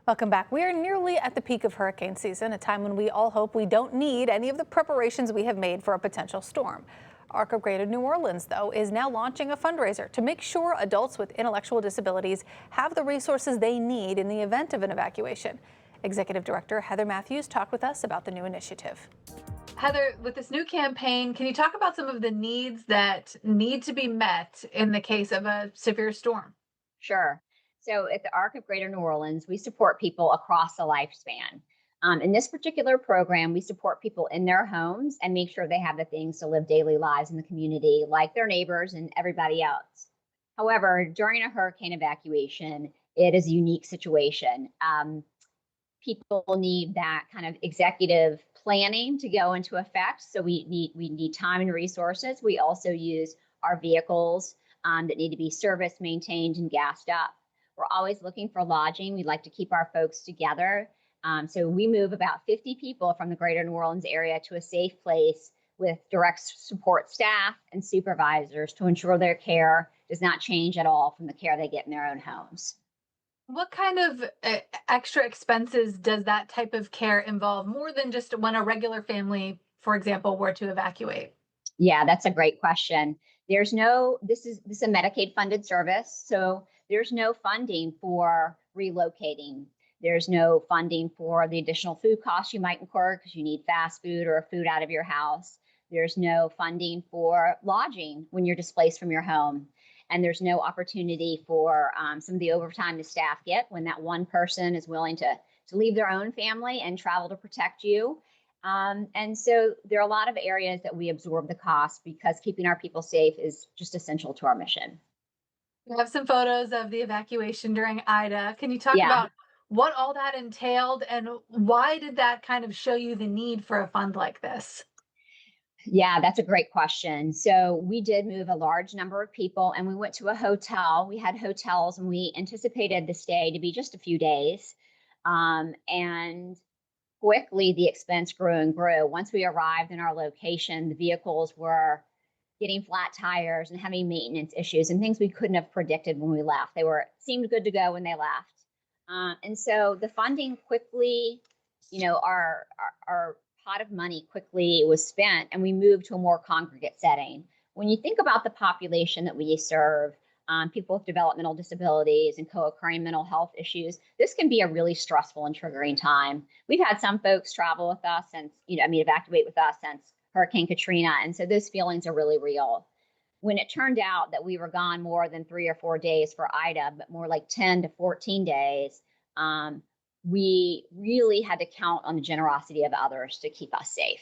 Welcome back. We are nearly at the peak of hurricane season, a time when we all hope we don't need any of the preparations we have made for a potential storm. ArcGNO Greater New Orleans, though, is now launching a fundraiser to make sure adults with intellectual disabilities have the resources they need in the event of an evacuation. Executive Director Heather Matthews talked with us about the new initiative. Heather, with this new campaign, can you talk about some of the needs that need to be met in the case of a severe storm? Sure. So at the Arc of Greater New Orleans, we support people across the lifespan. In this particular program, we support people in their homes and make sure they have the things to live daily lives in the community, like their neighbors and everybody else. However, during a hurricane evacuation, it is a unique situation. People need that kind of executive planning to go into effect. So we need time and resources. We also use our vehicles that need to be serviced, maintained, and gassed up. We're always looking for lodging. We'd like to keep our folks together. So we move about 50 people from the Greater New Orleans area to a safe place with direct support staff and supervisors to ensure their care does not change at all from the care they get in their own homes. What kind of extra expenses does that type of care involve, more than just when a regular family, for example, were to evacuate? Yeah, that's a great question. This is a Medicaid funded service, so there's no funding for relocating. There's no funding for the additional food costs you might incur because you need fast food or food out of your house. There's no funding for lodging when you're displaced from your home. And there's no opportunity for some of the overtime the staff get when that one person is willing to leave their own family and travel to protect you. And so there are a lot of areas that we absorb the cost because keeping our people safe is just essential to our mission. We have some photos of the evacuation during Ida. Can you talk Yeah. about what all that entailed and why did that kind of show you the need for a fund like this? Yeah, that's a great question. So we did move a large number of people and we went to a hotel. We had hotels and we anticipated the stay to be just a few days. And quickly the expense grew and grew. Once we arrived in our location, the vehicles were getting flat tires and having maintenance issues and things we couldn't have predicted when we left. Seemed good to go when they left. And so the funding quickly, our pot of money quickly was spent and we moved to a more congregate setting. When you think about the population that we serve, people with developmental disabilities and co-occurring mental health issues, this can be a really stressful and triggering time. We've had some folks travel with us evacuate with us since Hurricane Katrina. And so those feelings are really real. When it turned out that we were gone more than 3 or 4 days for Ida, but more like 10 to 14 days, we really had to count on the generosity of others to keep us safe.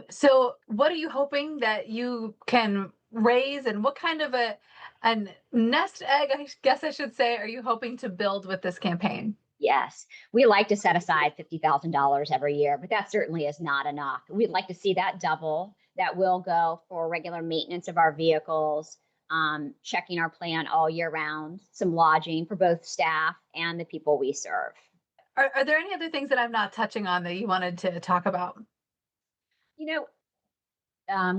So what are you hoping that you can raise, and what kind of a nest egg, I guess I should say, are you hoping to build with this campaign? Yes, we like to set aside $50,000 every year, but that certainly is not enough. We'd like to see that double. That will go for regular maintenance of our vehicles, checking our plan all year round, some lodging for both staff and the people we serve. Are there any other things that I'm not touching on that you wanted to talk about? You know,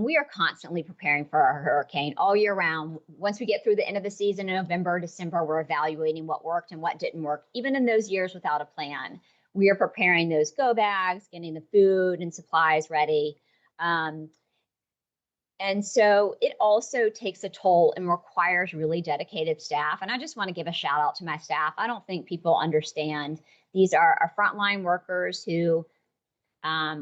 we are constantly preparing for our hurricane all year round. Once we get through the end of the season in November, December, we're evaluating what worked and what didn't work. Even in those years without a plan, we are preparing those go bags, getting the food and supplies ready. And so it also takes a toll and requires really dedicated staff. And I just want to give a shout out to my staff. I don't think people understand. These are our frontline workers who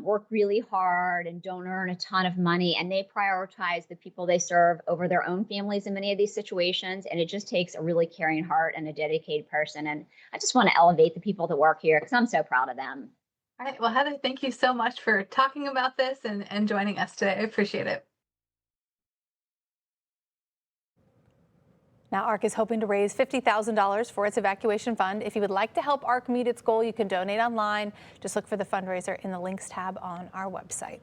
work really hard and don't earn a ton of money, and they prioritize the people they serve over their own families in many of these situations. And it just takes a really caring heart and a dedicated person. And I just want to elevate the people that work here because I'm so proud of them. All right. Well, Heather, thank you so much for talking about this and joining us today. I appreciate it. Now, ARC is hoping to raise $50,000 for its evacuation fund. If you would like to help ARC meet its goal, you can donate online. Just look for the fundraiser in the links tab on our website.